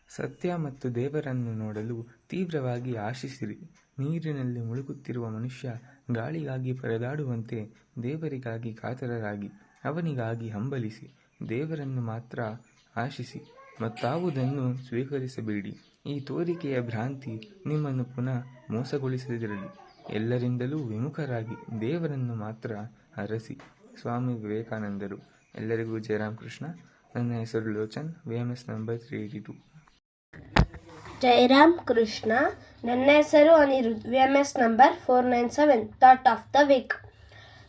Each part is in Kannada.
ಸತ್ಯ ಮತ್ತು ದೇವರನ್ನು ನೋಡಲು ತೀವ್ರವಾಗಿ ಆಶಿಸಿರಿ. ನೀರಿನಲ್ಲಿ ಮುಳುಗುತ್ತಿರುವ ಮನುಷ್ಯ ಗಾಳಿಗಾಗಿ ಪರದಾಡುವಂತೆ ದೇವರಿಗಾಗಿ ಕಾತರರಾಗಿ ಅವನಿಗಾಗಿ ಹಂಬಲಿಸಿ. ದೇವರನ್ನು ಮಾತ್ರ ಆಶಿಸಿ, ಮತ್ತಾವುದನ್ನು ಸ್ವೀಕರಿಸಬೇಡಿ. ಈ ತೋರಿಕೆಯ ಭ್ರಾಂತಿ ನಿಮ್ಮನ್ನು ಪುನಃ ಮೋಸಗೊಳಿಸದಿರಲಿ. ಎಲ್ಲರಿಂದಲೂ ವಿಮುಖರಾಗಿ ದೇವರನ್ನು ಮಾತ್ರ ಅರಸಿ. ಸ್ವಾಮಿ ವಿವೇಕಾನಂದರು. ಎಲ್ಲರಿಗೂ ಜಯರಾಮ್ ಕೃಷ್ಣ. ನನ್ನ ಹೆಸರು ಲೋಚನ್, VMS ನಂಬರ್ 382. ಜಯರಾಮ್ ಕೃಷ್ಣ. ನನ್ನ ಹೆಸರು Aniruddh, VMS number 497. Thought of the week.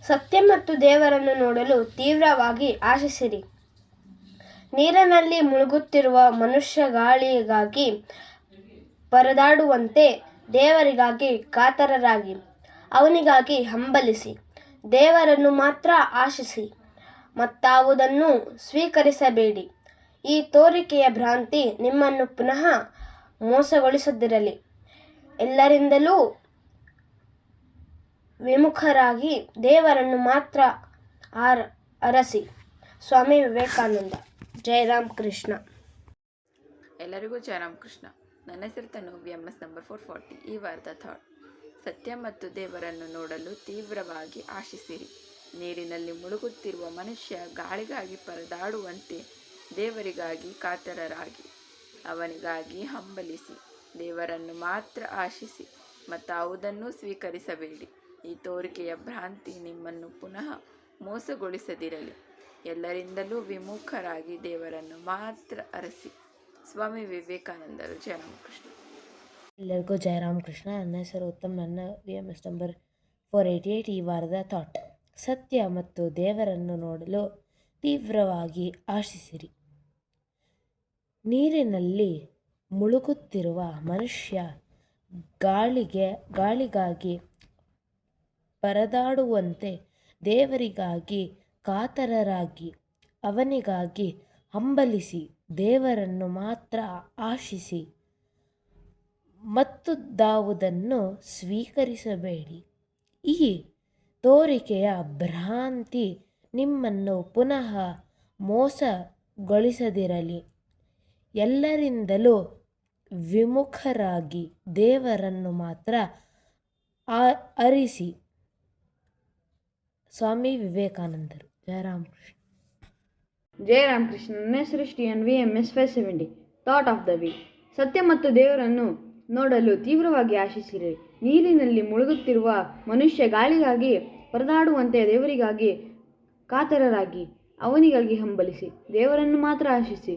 ಸತ್ಯ ಮತ್ತು ದೇವರನ್ನು ನೋಡಲು ತೀವ್ರವಾಗಿ ಆಶಿಸಿರಿ. ನೀರಿನಲ್ಲಿ ಮುಳುಗುತ್ತಿರುವ ಮನುಷ್ಯ ಗಾಳಿಗಾಗಿ ಪರದಾಡುವಂತೆ ದೇವರಿಗಾಗಿ ಕಾತರರಾಗಿ ಅವನಿಗಾಗಿ ಹಂಬಲಿಸಿ. ದೇವರನ್ನು ಮಾತ್ರ ಆಶಿಸಿ, ಮತ್ತಾವುದನ್ನು ಸ್ವೀಕರಿಸಬೇಡಿ. ಈ ತೋರಿಕೆಯ ಭ್ರಾಂತಿ ನಿಮ್ಮನ್ನು ಪುನಃ ಮೋಸಗೊಳಿಸದಿರಲಿ. ಎಲ್ಲರಿಂದಲೂ ವಿಮುಖರಾಗಿ ದೇವರನ್ನು ಮಾತ್ರ ಅರಸಿ. ಸ್ವಾಮಿ ವಿವೇಕಾನಂದ. ಜಯರಾಮ್ ಕೃಷ್ಣ. ಎಲ್ಲರಿಗೂ ಜಯರಾಮ್ ಕೃಷ್ಣ. ನನ್ನ ಹೆಸರು ತನು, VMS ನಂಬರ್ 440. ಈ ವಾರದ ಥಾಟ್: ಸತ್ಯ ಮತ್ತು ದೇವರನ್ನು ನೋಡಲು ತೀವ್ರವಾಗಿ ಆಶಿಸಿರಿ. ನೀರಿನಲ್ಲಿ ಮುಳುಗುತ್ತಿರುವ ಮನುಷ್ಯ ಗಾಳಿಗಾಗಿ ಪರದಾಡುವಂತೆ ದೇವರಿಗಾಗಿ ಕಾತರರಾಗಿ ಅವನಿಗಾಗಿ ಹಂಬಲಿಸಿ. ದೇವರನ್ನು ಮಾತ್ರ ಆಶಿಸಿ, ಮತ್ತಾವುದನ್ನೂ ಸ್ವೀಕರಿಸಬೇಡಿ. ಈ ತೋರಿಕೆಯ ಭ್ರಾಂತಿ ನಿಮ್ಮನ್ನು ಪುನಃ ಮೋಸಗೊಳಿಸದಿರಲಿ. ಎಲ್ಲರಿಂದಲೂ ವಿಮುಖರಾಗಿ ದೇವರನ್ನು ಮಾತ್ರ ಅರಸಿ. ಸ್ವಾಮಿ ವಿವೇಕಾನಂದರು. ಜಯರಾಮ್ ಕೃಷ್ಣ. ಎಲ್ಲರಿಗೂ ಜಯರಾಮ್ ಕೃಷ್ಣ. ನನ್ನ ಹೆಸರು ಉತ್ತಮ್. ನನ್ನ VMS ನಂಬರ್ 488. ಈ ವಾರದ ಥಾಟ್: ಸತ್ಯ ಮತ್ತು ದೇವರನ್ನು ನೋಡಲು ತೀವ್ರವಾಗಿ ಆಶಿಸಿರಿ. ನೀರಿನಲ್ಲಿ ಮುಳುಗುತ್ತಿರುವ ಮನುಷ್ಯ ಗಾಳಿಗಾಗಿ ಪರದಾಡುವಂತೆ ದೇವರಿಗಾಗಿ ಕಾತರರಾಗಿ ಅವನಿಗಾಗಿ ಹಂಬಲಿಸಿ. ದೇವರನ್ನು ಮಾತ್ರ ಆಶಿಸಿ, ಮತ್ತಾವುದನ್ನು ಸ್ವೀಕರಿಸಬೇಡಿ. ಈ ತೋರಿಕೆಯ ಭ್ರಾಂತಿ ನಿಮ್ಮನ್ನು ಪುನಃ ಮೋಸಗೊಳಿಸದಿರಲಿ. ಎಲ್ಲರಿಂದಲೂ ವಿಮುಖರಾಗಿ ದೇವರನ್ನು ಮಾತ್ರ ಅರಸಿ. ಸ್ವಾಮಿ ವಿವೇಕಾನಂದರು. ಜಯರಾಮ್ ಕೃಷ್ಣ. ಜಯರಾಮ್ ಕೃಷ್ಣ. ನನ್ನ ಹೆಸರು Shreyan, VMS 570. Thought of the week. ಸತ್ಯ ಮತ್ತು ದೇವರನ್ನು ನೋಡಲು ತೀವ್ರವಾಗಿ ಆಶಿಸಿರಿ. ನೀರಿನಲ್ಲಿ ಮುಳುಗುತ್ತಿರುವ ಮನುಷ್ಯ ಗಾಳಿಗಾಗಿ ಪರದಾಡುವಂತೆ ದೇವರಿಗಾಗಿ ಕಾತರರಾಗಿ ಅವನಿಗಾಗಿ ಹಂಬಲಿಸಿ. ದೇವರನ್ನು ಮಾತ್ರ ಆಶಿಸಿ,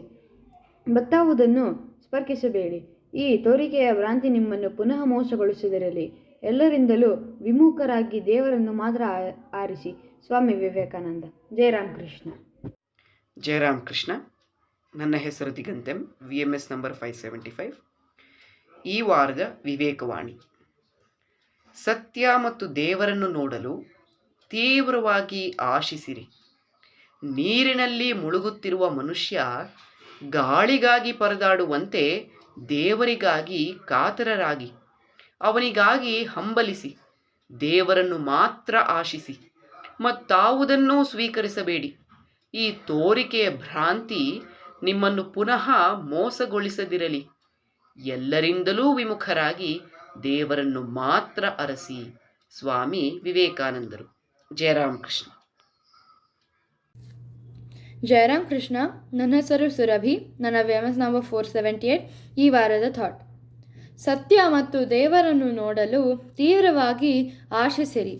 ಮತ್ತಾವುದನ್ನು ಸ್ಪರ್ಶಿಸಬೇಡಿ. ಈ ತೋರಿಕೆಯ ಭ್ರಾಂತಿ ನಿಮ್ಮನ್ನು ಪುನಃ ಮೋಸಗೊಳಿಸದಿರಲಿ. ಎಲ್ಲರಿಂದಲೂ ವಿಮುಖರಾಗಿ ದೇವರನ್ನು ಮಾತ್ರ ಆರಿಸಿ. ಸ್ವಾಮಿ ವಿವೇಕಾನಂದ. ಜಯರಾಮ್ ಕೃಷ್ಣ. ಜಯರಾಮ್ ಕೃಷ್ಣ. ನನ್ನ ಹೆಸರು ದಿಗಂತೆಂ, VMS ನಂಬರ್ 575. ಈ ವಾರದ ವಿವೇಕವಾಣಿ: ಸತ್ಯ ಮತ್ತು ದೇವರನ್ನು ನೋಡಲು ತೀವ್ರವಾಗಿ ಆಶಿಸಿರಿ. ನೀರಿನಲ್ಲಿ ಮುಳುಗುತ್ತಿರುವ ಮನುಷ್ಯ ಗಾಳಿಗಾಗಿ ಪರದಾಡುವಂತೆ ದೇವರಿಗಾಗಿ ಕಾತರರಾಗಿ ಅವನಿಗಾಗಿ ಹಂಬಲಿಸಿ. ದೇವರನ್ನು ಮಾತ್ರ ಆಶಿಸಿ, ಮತ್ತಾವುದನ್ನೂ ಸ್ವೀಕರಿಸಬೇಡಿ. ಈ ತೋರಿಕೆಯ ಭ್ರಾಂತಿ ನಿಮ್ಮನ್ನು ಪುನಃ ಮೋಸಗೊಳಿಸದಿರಲಿ. ಎಲ್ಲರಿಂದಲೂ ವಿಮುಖರಾಗಿ ದೇವರನ್ನು ಮಾತ್ರ ಅರಸಿ. ಸ್ವಾಮಿ ವಿವೇಕಾನಂದರು. ಜಯರಾಮ್ ಕೃಷ್ಣ. ಜಯರಾಮ್ ಕೃಷ್ಣ. ನನ್ನ ಹೆಸರು ಸುರಭಿ. ನನ್ನ VMS ನಂಬರ್ 478. ಈ ವಾರದ ಥಾಟ್: ಸತ್ಯ ಮತ್ತು ದೇವರನ್ನು ನೋಡಲು ತೀವ್ರವಾಗಿ ಆಶಿಸಿರಿ.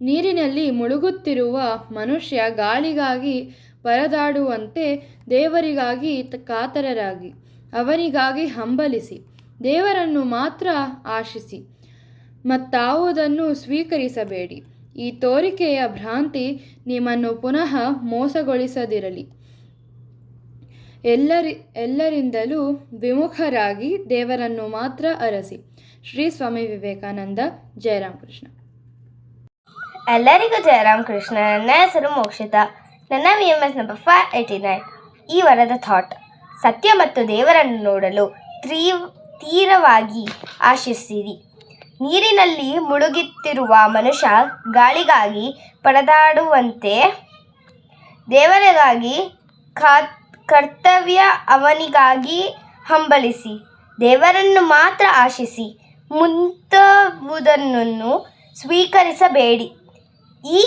ನೀರಿನಲ್ಲಿ ಮುಳುಗುತ್ತಿರುವ ಮನುಷ್ಯ ಗಾಳಿಗಾಗಿ ಪರದಾಡುವಂತೆ ದೇವರಿಗಾಗಿ ಕಾತರರಾಗಿ ಅವನಿಗಾಗಿ ಹಂಬಲಿಸಿ. ದೇವರನ್ನು ಮಾತ್ರ ಆಶಿಸಿ, ಮತ್ತಾವುದನ್ನು ಸ್ವೀಕರಿಸಬೇಡಿ. ಈ ತೋರಿಕೆಯ ಭ್ರಾಂತಿ ನಿಮ್ಮನ್ನು ಪುನಃ ಮೋಸಗೊಳಿಸದಿರಲಿ. ಎಲ್ಲರಿಂದಲೂ ವಿಮುಖರಾಗಿ ದೇವರನ್ನು ಮಾತ್ರ ಅರಸಿ. ಶ್ರೀ ಸ್ವಾಮಿ ವಿವೇಕಾನಂದ. ಜಯರಾಮ್ ಕೃಷ್ಣ. ಎಲ್ಲರಿಗೂ ಜಯರಾಮ್ ಕೃಷ್ಣ. ನನ್ನ ಹೆಸರು ಮೋಕ್ಷಿತಾ. ನನ್ನ VMS ನಂಬರ್ 589. ಈ ವಾರದ ಥಾಟ್: ಸತ್ಯ ಮತ್ತು ದೇವರನ್ನು ನೋಡಲು ತೀವ್ರವಾಗಿ ಆಶಿಸಿರಿ. ನೀರಿನಲ್ಲಿ ಮುಳುಗುತ್ತಿರುವ ಮನುಷ್ಯ ಗಾಳಿಗಾಗಿ ಪರದಾಡುವಂತೆ ದೇವರಿಗಾಗಿ ಕರ್ತವ್ಯ ಅವನಿಗಾಗಿ ಹಂಬಲಿಸಿ, ದೇವರನ್ನು ಮಾತ್ರ ಆಶಿಸಿ, ಮುಂತಾವುದನ್ನು ಸ್ವೀಕರಿಸಬೇಡಿ. ಈ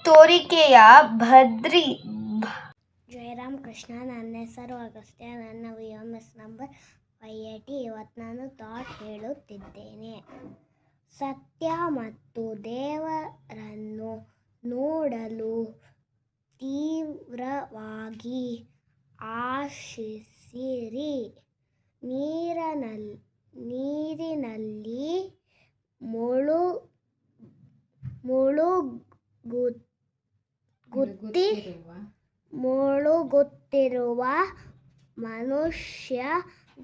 ತೋರಿಕೆಯ ಜಯರಾಮ್ ಕೃಷ್ಣ. ನನ್ನ ಹೆಸರು ಅಗಸ್ತ್ಯ. ನನ್ನ VMS ನಂಬರ್ 580. ಇವತ್ತು ನಾನು ಥಾಟ್ ಹೇಳುತ್ತಿದ್ದೇನೆ. ಸತ್ಯ ಮತ್ತು ದೇವರನ್ನು ನೋಡಲು ತೀವ್ರವಾಗಿ ಆಶಿಸಿರಿ. ನೀರಿನಲ್ಲಿ ಮುಳುಗುತ್ತಿರುವ ಮನುಷ್ಯ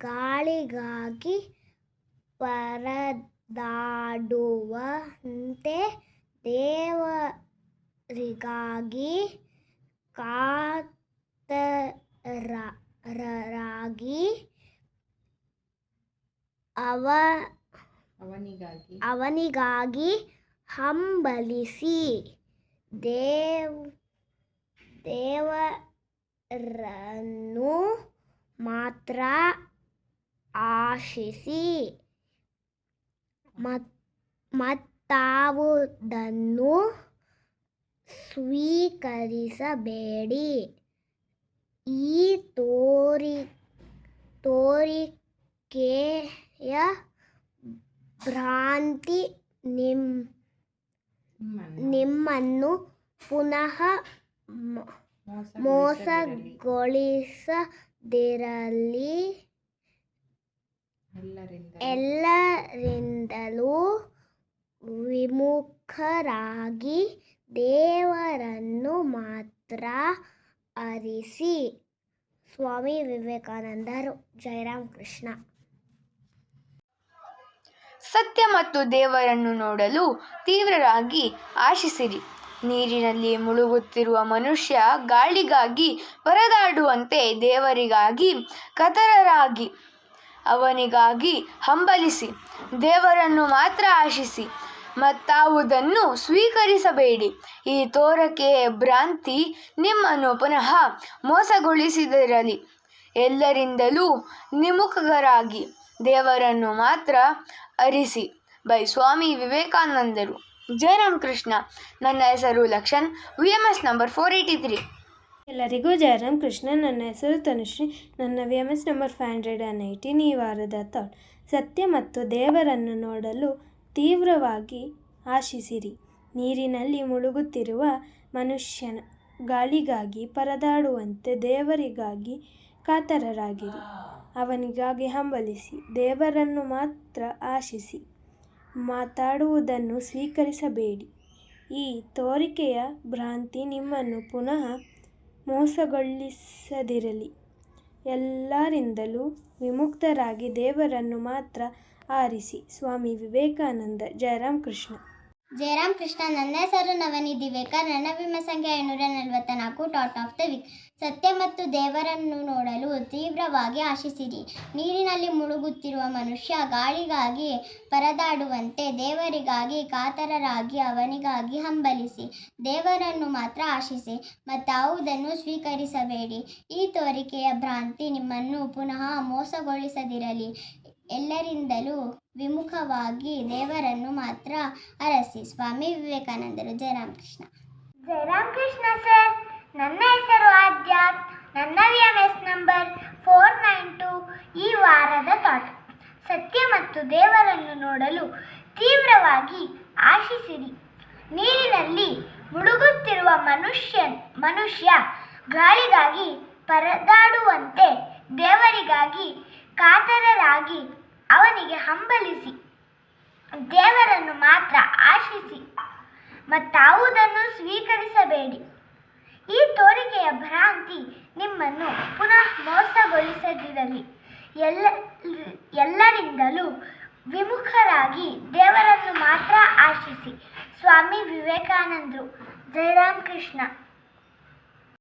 ಗಾಳಿಗಾಗಿ ಪರದಾಡುವಂತೆ ದೇವರಿಗಾಗಿ ಕಾತರರಾಗಿ ಅವನಿಗಾಗಿ ಹಂಬಲಿಸಿ. ದೇವರನ್ನು ಮಾತ್ರ ಆಶಿಸಿ, ಮತ್ತಾವುದನ್ನು ಸ್ವೀಕರಿಸಬೇಡಿ. ಈ ತೋರಿಕೆಯ ಭ್ರಾಂತಿ ನಿಮ್ಮನ್ನು ಪುನಃ ಮೋಸಗೊಳಿಸದಿರಲಿ. ಎಲ್ಲರಿಂದಲೂ ವಿಮುಖರಾಗಿ ದೇವರನ್ನು ಮಾತ್ರ ಅರಿಸಿ. ಸ್ವಾಮಿ ವಿವೇಕಾನಂದರು. ಜಯರಾಮ್ ಕೃಷ್ಣ. ಸತ್ಯ ಮತ್ತು ದೇವರನ್ನು ನೋಡಲು ತೀವ್ರವಾಗಿ ಆಶಿಸಿರಿ. ನೀರಿನಲ್ಲಿ ಮುಳುಗುತ್ತಿರುವ ಮನುಷ್ಯ ಗಾಳಿಗಾಗಿ ಪರದಾಡುವಂತೆ ದೇವರಿಗಾಗಿ ಕಾತರರಾಗಿ ಅವನಿಗಾಗಿ ಹಂಬಲಿಸಿ. ದೇವರನ್ನು ಮಾತ್ರ ಆಶಿಸಿ, ಮತ್ತಾವುದನ್ನು ಸ್ವೀಕರಿಸಬೇಡಿ. ಈ ತೋರಿಕೆಯ ಭ್ರಾಂತಿ ನಿಮ್ಮನ್ನು ಪುನಃ ಮೋಸಗೊಳಿಸದಿರಲಿ. ಎಲ್ಲರಿಂದಲೂ ವಿಮುಖರಾಗಿ ದೇವರನ್ನು ಮಾತ್ರ ಅರಿಸಿ. ಬೈ ಸ್ವಾಮಿ ವಿವೇಕಾನಂದರು. ಜಯರಾಮ್ ಕೃಷ್ಣ. ನನ್ನ ಹೆಸರು ಲಕ್ಷಣ್. VMS number 483. ಎಲ್ಲರಿಗೂ ಜಯರಾಮ್ ಕೃಷ್ಣ. ನನ್ನ ಹೆಸರು ತನುಶ್ರೀ. ನನ್ನ VMS ನಂಬರ್ 518. ಈ ವಾರದ ಥಾಟ್: ಸತ್ಯ ಮತ್ತು ದೇವರನ್ನು ನೋಡಲು ತೀವ್ರವಾಗಿ ಆಶಿಸಿರಿ. ನೀರಿನಲ್ಲಿ ಮುಳುಗುತ್ತಿರುವ ಮನುಷ್ಯನ ಗಾಳಿಗಾಗಿ ಪರದಾಡುವಂತೆ ದೇವರಿಗಾಗಿ ಕಾತರರಾಗಿರಿ. ಅವನಿಗಾಗಿ ಹಂಬಲಿಸಿ. ದೇವರನ್ನು ಮಾತ್ರ ಆಶಿಸಿ, ಮಾತಾಡುವುದನ್ನು ಸ್ವೀಕರಿಸಬೇಡಿ. ಈ ತೋರಿಕೆಯ ಭ್ರಾಂತಿ ನಿಮ್ಮನ್ನು ಪುನಃ ಮೋಸಗೊಳಿಸದಿರಲಿ. ಎಲ್ಲರಿಂದಲೂ ವಿಮುಕ್ತರಾಗಿ ದೇವರನ್ನು ಮಾತ್ರ ಆರಿಸಿ. ಸ್ವಾಮಿ ವಿವೇಕಾನಂದ. ಜಯರಾಮ್ ಕೃಷ್ಣ. ಜಯರಾಮ್ ಕೃಷ್ಣ. ನನ್ನ ಹೆಸರು ನವನಿ ದಿವೇಕರ್. ನನ್ನ ವಿಮೆ ಸಂಖ್ಯೆ 544. ಥಾಟ್ ಆಫ್ ದ ವೀಕ್: ಸತ್ಯ ಮತ್ತು ದೇವರನ್ನು ನೋಡಲು ತೀವ್ರವಾಗಿ ಆಶಿಸಿರಿ. ನೀರಿನಲ್ಲಿ ಮುಳುಗುತ್ತಿರುವ ಮನುಷ್ಯ ಗಾಳಿಗಾಗಿ ಪರದಾಡುವಂತೆ ದೇವರಿಗಾಗಿ ಕಾತರರಾಗಿ ಅವನಿಗಾಗಿ ಹಂಬಲಿಸಿ. ದೇವರನ್ನು ಮಾತ್ರ ಆಶಿಸಿ, ಮತ್ತಾವುದನ್ನು ಸ್ವೀಕರಿಸಬೇಡಿ. ಈ ತೋರಿಕೆಯ ಭ್ರಾಂತಿ ನಿಮ್ಮನ್ನು ಪುನಃ ಮೋಸಗೊಳಿಸದಿರಲಿ. ಎಲ್ಲರಿಂದಲೂ ವಿಮುಖವಾಗಿ ದೇವರನ್ನು ಮಾತ್ರ ಅರಸಿ. ಸ್ವಾಮಿ ವಿವೇಕಾನಂದರು. ಜಯರಾಮ್ ಕೃಷ್ಣ. ಜಯರಾಮ್ ಕೃಷ್ಣ ಸರ್. ನನ್ನ ಹೆಸರು ಆದ್ಯಾತ್. ನನ್ನ VMS ನಂಬರ್ 492. ಈ ವಾರದ ಥಾಟ್: ಸತ್ಯ ಮತ್ತು ದೇವರನ್ನು ನೋಡಲು ತೀವ್ರವಾಗಿ ಆಶಿಸಿರಿ. ನೀರಿನಲ್ಲಿ ಮುಳುಗುತ್ತಿರುವ ಮನುಷ್ಯ ಗಾಳಿಗಾಗಿ ಪರದಾಡುವಂತೆ ದೇವರಿಗಾಗಿ ಕಾತರರಾಗಿ ಅವನಿಗೆ ಹಂಬಲಿಸಿ. ದೇವರನ್ನು ಮಾತ್ರ ಆಶಿಸಿ, ಮತ್ತಾವುದನ್ನು ಸ್ವೀಕರಿಸಬೇಡಿ. ಈ ತೋರಿಕೆಯ ಭ್ರಾಂತಿ ನಿಮ್ಮನ್ನು ಪುನಃ ಮೋಸಗೊಳಿಸದಿರಲಿ. ಎಲ್ಲರಿಂದಲೂ ವಿಮುಖರಾಗಿ ದೇವರನ್ನು ಮಾತ್ರ ಆಶಿಸಿ. ಸ್ವಾಮಿ ವಿವೇಕಾನಂದರು. ಜಯರಾಮ್ ಕೃಷ್ಣ.